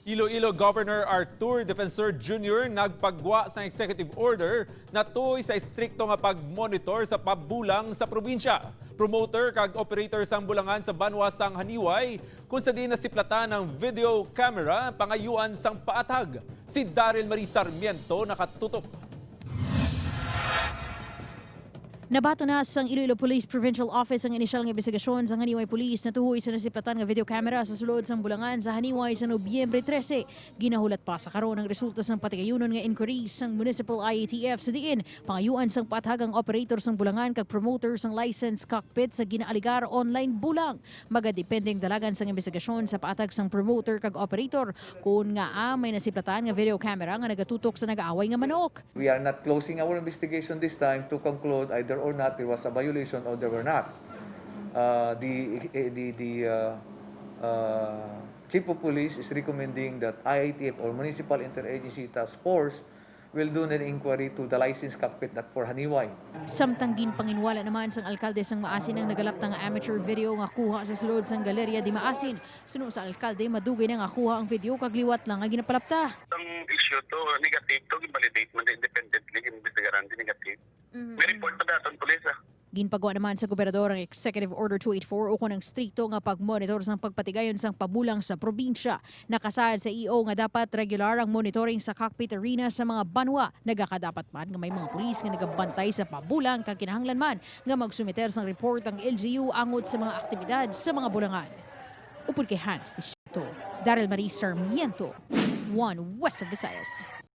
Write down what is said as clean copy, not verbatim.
Iloilo Governor Arthur Defensor Jr. nagpagwa sa executive order na tuy sa istrikto nga pag-monitor sa pabulang sa probinsya. Promoter kag operator sang bulangan sa banwa sang Janiuay kung sa di nasiplatan ng video camera pangayuan sang paatag. Si Daryl Marie Sarmiento nakatutok. Nabato na sang Iloilo Police Provincial Office ang inisyal nga imbestigasyon sa Janiuay Police na tuhoy sa nasiplatan nga video camera sa sulod sang bulangan sa Janiuay sa Nobyembre 13. Ginahulat pa sa karon ang resulta sang patigayunon nga inquiry sang Municipal IATF sa diin pangayuan sang pathagang operator sang bulangan kag promoter sang license cockpit sa ginaaligar online bulang. Magadependeng dalagan sang imbestigasyon sa patag sang promoter kag operator kung nga may nasiplatan nga video camera nga nagatutok sa nag-aaway nga manok. We are not closing our investigation this time to conclude either or not there was a violation or there were not. The Chief of Police is recommending that IATF or Municipal Interagency Task Force will do an inquiry to the licensed cockpit at for Janiuay. Samtang ginpanginwala naman sang alkalde sang Maasin ang nagalaptang nga amateur video nga kuha sa sulod sang Galeria di Maasin. Suno sa alkalde madugay na nga kuha ang video kag liwat lang nga ginapalapta. Ang issue to negative to i-validate man independently investigaran di negative. May report pa daton pulis. Ginpagawa naman sa gobernador ang Executive Order 284 ukon ang strikto nga pagmonitor sang pagpatigayon sang pabulang sa probinsya. Nakasaad sa EO nga dapat regular ang monitoring sa cockpit arena sa mga banwa. Nagakadapat man nga may mga pulis nga nagabantay sa pabulang kag kinahanglan man nga magsumiter sang report ang LGU angot sa mga aktibidad sa mga bulangan. Upod kay Hans Daryl Marie Sarmiento, 1 West of Visayas.